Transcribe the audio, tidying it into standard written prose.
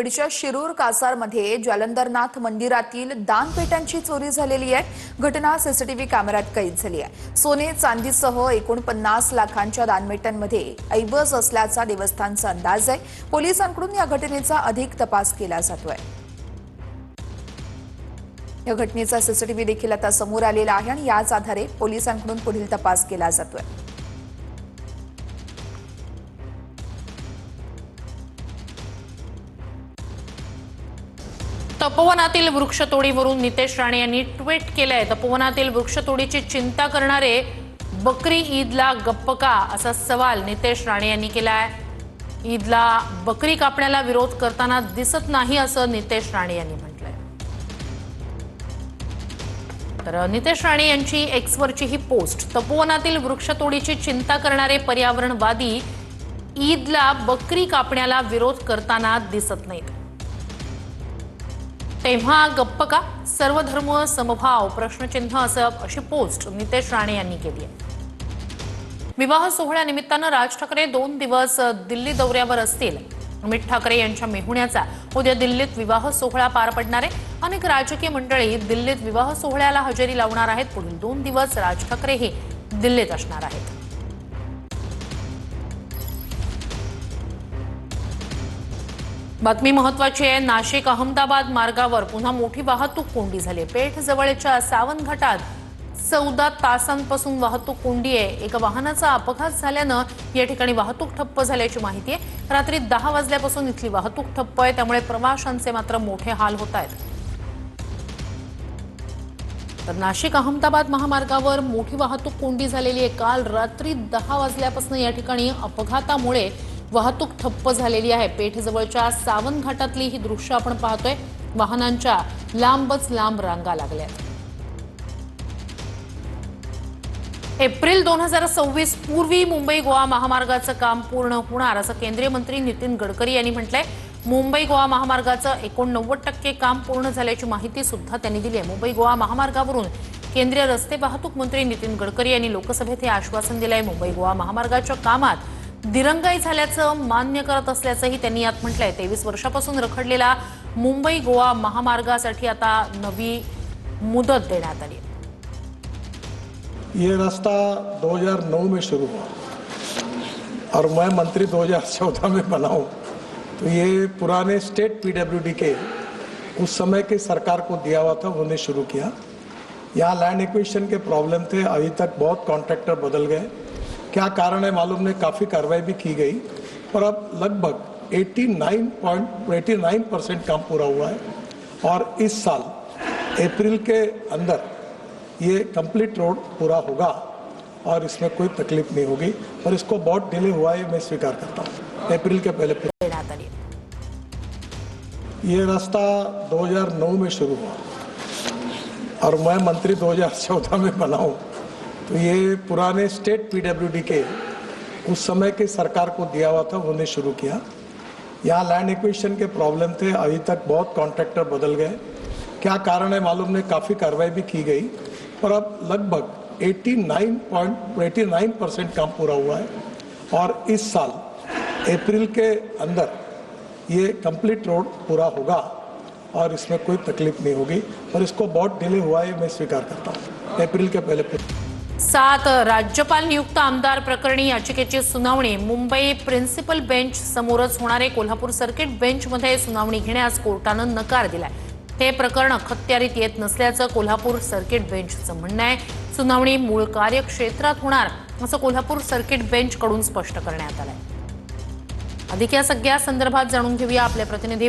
बीडच्या शिरूर कासारमध्ये जालंधरनाथ मंदिरातील दानपेट्यांची चोरी झालेली आहे। घटना सीसीटीव्ही कॅमेऱ्यात कैद झाली आहे। सोने चांदीसह 49 लाखांच्या दानपेट्यांमध्ये ऐवज असल्याचा देवस्थानचा अंदाज आहे। पोलिसांकडून या घटनेचा अधिक तपास केला जातोय। या घटनेचा सीसीटीव्ही देखील आता समोर आलेला आहे आणि याच आधारे पोलिसांकडून पुढील तपास केला जातोय। तपोवनातील वृक्षतोडीवरून नितेश राणे यांनी ट्विट केलंय। तपोवनातील वृक्षतोडीची चिंता करणारे बकरी ईदला गप्प का, असा सवाल नितेश राणे यांनी केलाय। ईदला बकरी कापण्याला विरोध करताना दिसत नाही असं नितेश राणे यांनी म्हटलंय। तर नितेश राणे यांची एक्सवरची ही पोस्ट, तपोवनातील वृक्षतोडीची चिंता करणारे पर्यावरणवादी ईदला बकरी कापण्याला विरोध करताना दिसत नाहीत, तेव्हा गप्प का, सर्वधर्म समभाव प्रश्नचिन्ह अशी पोस्ट नितेश राणे यांनी केली आहे। विवाह सोहळ्यानिमित्तानं राज ठाकरे 2 दिवस दिल्ली दौऱ्यावर असतील। अमित ठाकरे यांच्या मेहुण्याचा उद्या दिल्लीत विवाह सोहळा पार पडणार आहे। अनेक राजकीय मंडळी दिल्लीत विवाह सोहळ्याला हजेरी लावणार आहेत। पुढील 2 दिवस राज ठाकरेही दिल्लीत असणार आहेत। बातमी महत्वाची आहे। नाशिक अहमदाबाद मार्गावर पुन्हा मोठी वाहतूक कोंडी झाली। पेठ जवळच्या सावन घाटात 14 तासांपासून वाहतूक कोंडी आहे। एका वाहनाचा अपघात झाल्यानं या ठिकाणी वाहतूक ठप्प झाल्याची माहिती आहे। रात्री 10 वाजल्यापासून इथली वाहतूक ठप्प आहे, त्यामुळे प्रवाशांचे मात्र मोठे हाल होत आहेत। तर नाशिक अहमदाबाद महामार्गावर मोठी वाहतूक कोंडी झालेली आहे। काल रात्री 10 वाजल्यापासून या ठिकाणी अपघातामुळे वाहतूक ठप्प झालेली आहे। पेठ जवळच्या सावन घाटातली ही दृश्य आपण पाहतोय। वाहनांच्या लांबच लांब रांगा लागल्यात। एप्रिल 2026 पूर्वी मुंबई गोवा महामार्गाचं काम पूर्ण होणार असं केंद्रीय मंत्री नितीन गडकरी यांनी म्हटलंय। मुंबई गोवा महामार्गाचं 89% काम पूर्ण झाल्याची माहिती सुद्धा त्यांनी दिली आहे। मुंबई गोवा महामार्गावरून केंद्रीय रस्ते वाहतूक मंत्री नितीन गडकरी यांनी लोकसभेत हे आश्वासन दिलंय। मुंबई गोवा महामार्गाच्या कामात दिरंगाई झाल्याचं मान्य करत असल्याचंही त्यांनी यात म्हटलंय। 23 वर्षापासून रखडलेला मुंबई गोवा महामार्गासाठी आता नवी मुदत देण्यात आली। ये रास्ता 2009 में शुरू हुआ और मैं मंत्री 2014 में बना हूँ, तो ये पुराने स्टेट पीडब्ल्यूडी के उस समय की सरकार को दिया हुआ था, उन्होंने शुरू किया। यहाँ लैंड एक्विजिशन के प्रॉब्लम थे, अभी तक बहुत कॉन्ट्रैक्टर बदल गए। क्या कारण है मालूम नहीं, काफ़ी कार्रवाई भी की गई, पर अब लगभग 89% काम पूरा हुआ है और इस साल अप्रैल के अंदर ये कंप्लीट रोड पूरा होगा और इसमें कोई तकलीफ नहीं होगी। और इसको बहुत डिले हुआ है, मैं स्वीकार करता हूँ। अप्रैल के पहले ये रास्ता 2009 में शुरू हुआ और मैं मंत्री 2014 में बना हूँ, तो ये पुराने स्टेट पीडब्ल्यूडी के उस समय की सरकार को दिया हुआ था, उन्होंने शुरू किया। यहाँ लैंड एक्विजिशन के प्रॉब्लम थे, अभी तक बहुत कॉन्ट्रैक्टर बदल गए। क्या कारण है मालूम नहीं, काफ़ी कार्रवाई भी की गई, पर अब लगभग 89% काम पूरा हुआ है और इस साल अप्रैल के अंदर ये कंप्लीट रोड पूरा होगा और इसमें कोई तकलीफ नहीं होगी। और इसको बहुत डिले हुआ है, मैं स्वीकार करता हूँ। अप्रैल के पहले 7 राज्यपाल नियुक्त आमदार प्रकरणी याचिकेची सुनावणी मुंबई प्रिन्सिपल बेंच समोरच होणार आहे। कोल्हापूर सर्किट बेंचमध्ये सुनावणी घेण्यास कोर्टानं नकार दिलाय। हे प्रकरण अखत्यारीत येत नसल्याचं कोल्हापूर सर्किट बेंचचं म्हणणं आहे। सुनावणी मूळ कार्यक्षेत्रात होणार असं कोल्हापूर सर्किट बेंचकडून स्पष्ट करण्यात आलंय। अधिक या सगळ्या संदर्भात जाणून घेऊया आपले प्रतिनिधी